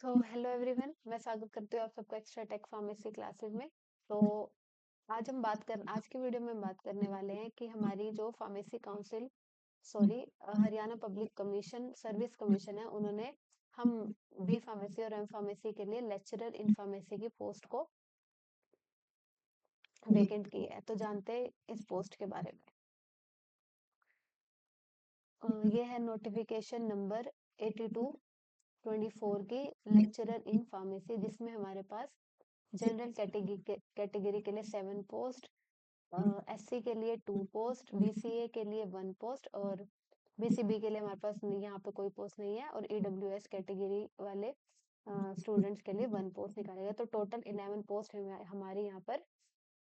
Hello everyone, मैं स्वागत करती हूँ आप सबका एक्स्ट्रा टेक फार्मेसी क्लासेस में। तो आज की वीडियो में हम बात करने वाले हैं कि हमारी जो pharmacy council sorry Haryana public commission service commission है, उन्होंने हम बी फार्मेसी और एम फार्मेसी के लिए लेक्चरर इन फार्मेसी की पोस्ट को वेकेंट की है। तो जानते हैं इस पोस्ट के बारे में। ये है नोटिफिकेशन नंबर 82/24 की लेक्चरर इन फार्मेसी, जिसमें हमारे पास जनरल कैटेगरी के लिए 7 पोस्ट, एससी के लिए 2 पोस्ट, बीसीए के लिए 1 पोस्ट और बीसीबी के लिए हमारे पास यहाँ पे कोई पोस्ट नहीं है, और ईडब्ल्यूएस कैटेगरी वाले स्टूडेंट्स के लिए 1 पोस्ट निकाला गया। तो टोटल 11 पोस्ट हमारे यहाँ पर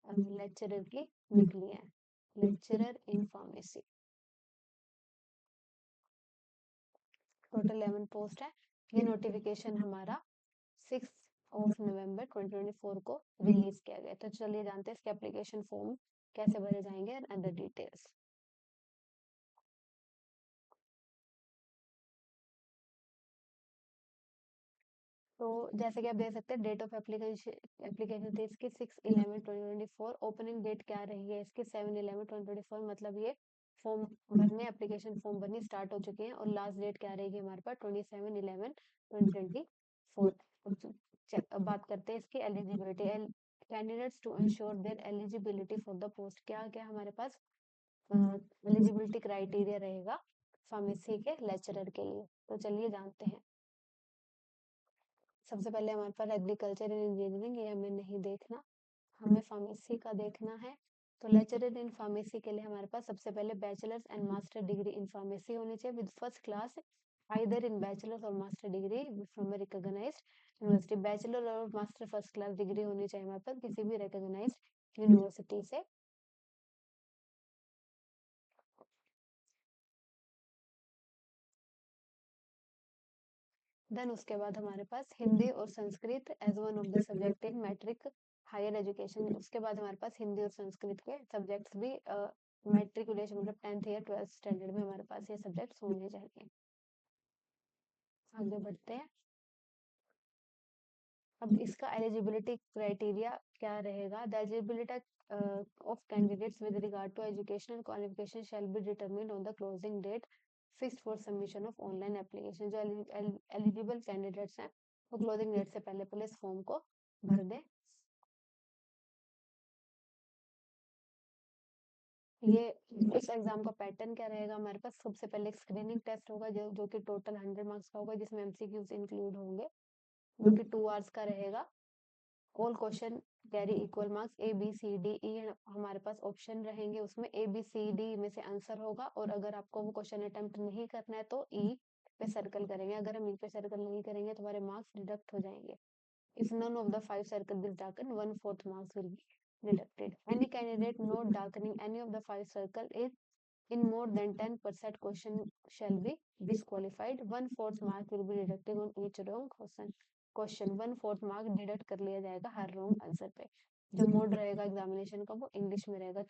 लेक्चरर की निकली है, lecturer in pharmacy. Total 11 post है। ये नोटिफिकेशन हमारा 6 नवंबर 2024 को रिलीज किया गया। तो चलिए जानते हैं इसके एप्लीकेशन फॉर्म कैसे भरे जाएंगे एंड अदर डिटेल्स। तो जैसे कि आप देख सकते हैं, डेट ऑफ एप्लीकेशन एप्लीकेशन थी इसकी 6/11/2024। ओपनिंग डेट क्या रही है इसकी 7/11/2024, मतलब ये फॉर्म भरने एप्लीकेशन फॉर्म भरनी स्टार्ट हो चुके हैं। और लास्ट डेट क्या रहेगी हमारे पास 27/11/2024। अब बात करते हैं इसकी eligibility. Candidates to ensure their eligibility for the post, क्या क्या हमारे पास एलिजिबिलिटी क्राइटेरिया रहेगा फार्मेसी के लेक्चरर के लिए। तो चलिए जानते हैं। सबसे पहले हमारे पास एग्रीकल्चर एंड इंजीनियरिंग, ये हमें नहीं देखना, हमें फार्मेसी का देखना है। तो लेक्चरर इन फार्मेसी के लिए हमारे पास सबसे पहले bachelors and master degree in pharmacy होनी चाहिए with first class either in bachelor और master degree from a recognised university. Bachelor और मास्टर फर्स्ट क्लास डिग्री होनी चाहिए हमारे पास किसी भी रिकॉग्नाइज्ड यूनिवर्सिटी से। देन उसके बाद हमारे पास हिंदी और Sanskrit as one of the subject in matric higher education. उसके बाद हमारे पास हिंदी और संस्कृत के सब्जेक्ट्स भी मैट्रिकुलेशन मतलब 10th या 12th स्टैंडर्ड में हमारे पास ये सब्जेक्ट्स होने चाहिए। आगे बढ़ते हैं। अब इसका एलिजिबिलिटी क्राइटेरिया क्या रहेगा। The eligibility of candidates with regard to educational qualification shall be determined on the closing date fixed for submission of online application. जो एलिजिबल कैंडिडेट्स हैं वो क्लोजिंग डेट से पहले पहले इस फॉर्म को भर दें। ये इस एग्जाम का पैटर्न क्या रहेगा हमारे पास। सबसे पहले एक स्क्रीनिंग टेस्ट होगा जो कि टोटल 100 मार्क्स का होगा, जिसमें एमसीक्यूज इंक्लूड होंगे, जो कि 2 आवर्स का रहेगा। All question carry equal marks. A B C D E हमारे पास ऑप्शन रहेंगे, उसमें ए बी सी डी में से आंसर होगा, और अगर आपको वो क्वेश्चन अटेम्प्ट नहीं करना है तो ई पे सर्कल करेंगे। अगर हम ई पे सर्कल नहीं करेंगे तो हमारे मार्क्स डिडक्ट हो जाएंगे। If none of the 5 circle is darkened, 1/4 marks will be deducted. Any candidate not darkening any of the 5 circle is in more than 10% question shall be disqualified. 1/4 mark will be deducted on each wrong question. 1/4 mark deduct कर लिया जाएगा हर wrong answer पे। जो mode रहेगा examination का वो English में रहेगा।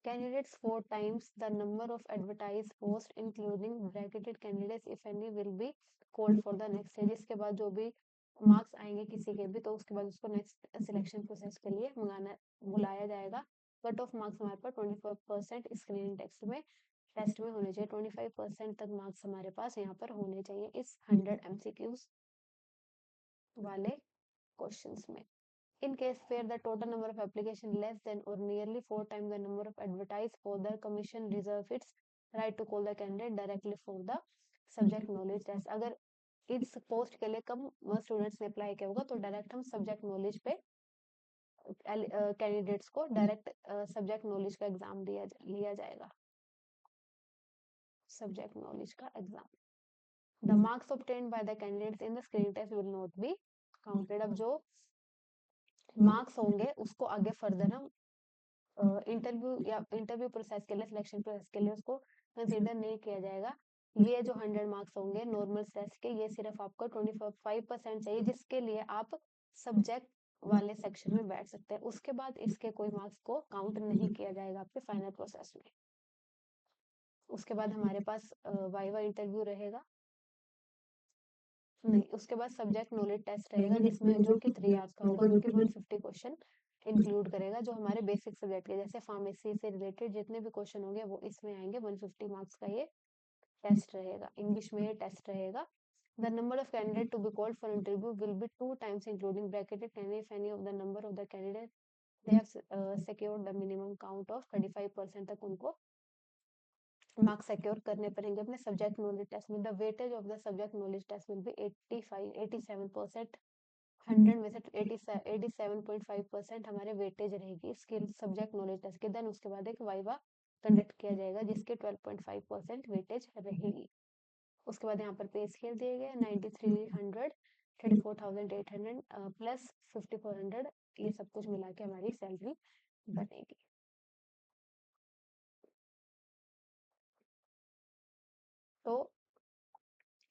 Candidates 4 times the number of advertised posts including bracketed candidates if any will be called for the next stage। इसके बाद जो भी मार्क्स आएंगे किसी के भी, तो उसके बाद उसको नेक्स्ट सिलेक्शन प्रोसेस के लिए बुलाया जाएगा। कट ऑफ मार्क्स हमारे पास 25% स्क्रीनिंग टेस्ट में होने चाहिए। 25% तक मार्क्स हमारे पास यहाँ पर होने चाहिए इस 100 एमसीक्यूज वाले क्वेश्चंस में। In case where the total number of application less than or nearly 4 times the number of advertised for, the commission reserve its right to call the candidate directly for the subject knowledge test। अगर इस post के लिए कम students ने apply किया होगा तो direct हम subject knowledge पे कैंडिडेट्स को डायरेक्ट सब्जेक्ट नॉलेज का एग्जाम लिया जाएगा। सब्जेक्ट नॉलेज का exam. The marks obtained by the candidates in the screening test will not be counted। अब जो मार्क्स होंगे उसको आगे फर्दर हम इंटरव्यू प्रोसेस के लिए सिलेक्शन प्रोसेस के लिए उसको कंसीडर नहीं किया जाएगा। ये जो 100 मार्क्स होंगे नॉर्मल टेस्ट के, ये सिर्फ आपको 25% चाहिए, जिसके लिए आप सब्जेक्ट वाले सेक्शन में बैठ सकते हैं। उसके बाद इसके कोई मार्क्स को काउंट नहीं किया जाएगा आपके फाइनल प्रोसेस में। उसके बाद हमारे पास वाइवा इंटरव्यू रहेगा, नहीं उसके बाद सब्जेक्ट नॉलेज टेस्ट रहेगा जिसमें जो कि 3 आवर्स का होगा, जो कि 150 क्वेश्चन इंक्लूड करेगा, जो हमारे बेसिक सब्जेक्ट के जैसे फार्मेसी से रिलेटेड जितने भी क्वेश्चन होंगे वो इसमें आएंगे। 150 मार्क्स का ये टेस्ट रहेगा। इंग्लिश में ये टेस्ट रहेगा। The number of candidate to be called for interview will be 2 times including bracketed candidate if any of the number of the candidate they have secured the minimum count of 35% तक उनको marks secure करने पड़ेंगे अपने subject knowledge test में। The weightage of the subject knowledge test will be 87%। 100 में से 87.5% हमारे weightage रहेगी स्किल सब्जेक्ट नॉलेज टेस्ट के। देन उसके बाद एक वाइवा कंडक्ट किया जाएगा जिसके 12.5% वेटेज रहेगी। उसके बाद यहाँ पर पे स्केल दिए गए 9300, 34,800 प्लस 5400, ये सब कुछ मिला के हमारी सैलरी बनेगी। तो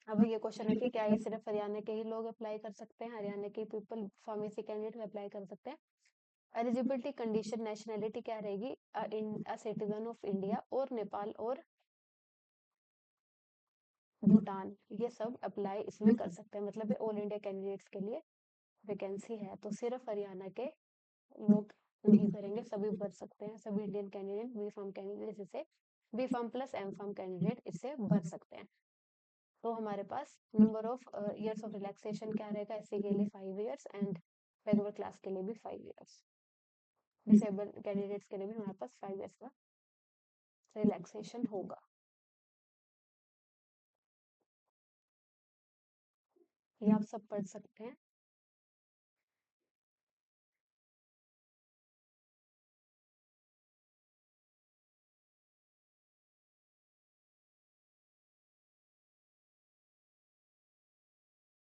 अब ये क्वेश्चन है कि क्या ये सिर्फ हरियाणा के ही लोग अप्लाई कर सकते हैं? हरियाणा के पीपल फार्मेसी कैंडिडेट अप्लाई कर सकते हैं। एलिजिबिलिटी कंडीशन नेशनैलिटी क्या रहेगी? अ सिटीजन ऑफ इंडिया और नेपाल और भूटान, ये सब अप्लाई इसमें कर सकते हैं। मतलब ऑल इंडिया कैंडिडेट्स के लिए वैकेंसी है, तो सिर्फ हरियाणा के लोग नहीं भरेंगे, सभी भर सकते हैं। सभी Indian candidate B pharm candidate इसे B pharm plus M pharm candidate इससे भर सकते हैं। तो हमारे पास number of years of relaxation क्या रहेगा? एससी के लिए 5 इयर्स एंड बैकवर्ड क्लास के लिए भी 5 इयर्स। डिसेबल कैंडिडेट्स के लिए भी हमारे पास 5 इयर्स का रिलैक्सेशन होगा। ये आप सब पढ़ सकते हैं।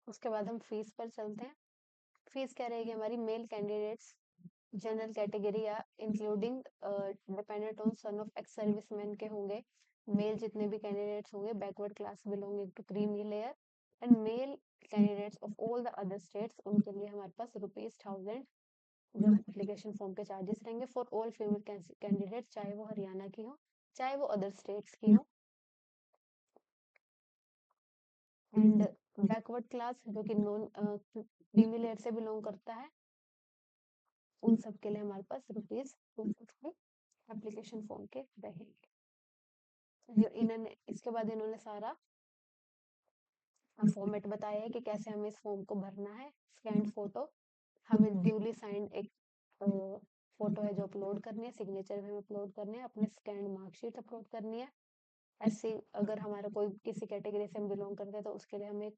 उसके बाद हम फीस पर चलते हैं। फीस क्या रहेगी हमारी? मेल कैंडिडेट्स जनरल कैटेगरी या including dependent on son of ex serviceman के होंगे। मेल जितने भी कैंडिडेट्स होंगे backward class belonging to creamy layer and male candidates of all the other states, उनके लिए हमारे पास ₹1000 जो एप्लीकेशन फॉर्म के चार्जेस रहेंगे। फॉर ऑल फीमेल कैंडिडेट, चाहे वो हरियाणा की हो चाहे वो अदर स्टेट्स की हो। एंड बैकवर्ड क्लास जो कि नॉन क्रीमी लेयर से बिलोंग करता है, उन सब के लिए हमारे पास ₹250 एप्लीकेशन फॉर्म के रहेंगे। इन्होंने इसके बाद इन्होंने सारा फॉर्मेट बताया है कि कैसे हमें इस फॉर्म को भरना है। स्कैन फोटो, हमें ड्यूली साइंड एक फोटो है जो अपलोड करनी है, सिग्नेचर भी अपलोड करने हैं, अपने स्कैन मार्कशीट अपलोड करनी है। ऐसे अगर हमारा कोई किसी कैटेगरी से हम बिलोंग करते हैं तो उसके लिए हमें एक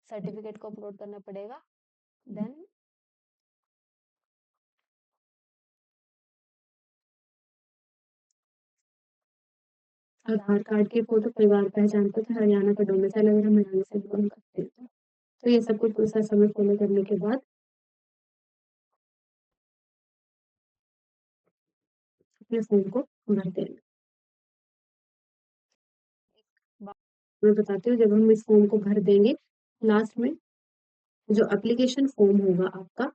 सर्टिफिकेट को अपलोड करना पड़ेगा। देन आधार कार्ड की फोटो, परिवार पहचान पत्र, हरियाणा का डोमिसाइल अगर हम हरियाणा से बिलोंग करते हैं तो ये सब कुछ प्रोसेस हमें फॉलो करने के बाद अपने फॉर्म को भर देंगे। मैं बताती हूँ, जब हम इस फॉर्म को भर देंगे लास्ट में जो एप्लीकेशन फॉर्म होगा आपका,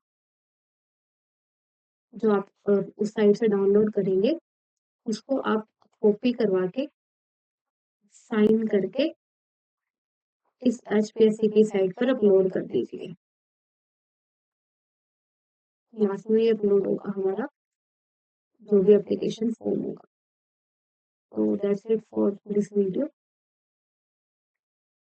जो आप उस साइट से डाउनलोड करेंगे, उसको आप कॉपी करवा के साइन करके इस HPSC की साइट पर अपलोड कर दीजिए। लास्ट में ये अपलोड होगा हमारा जो भी एप्लीकेशन फॉर्म होगा। तो that's it for this video.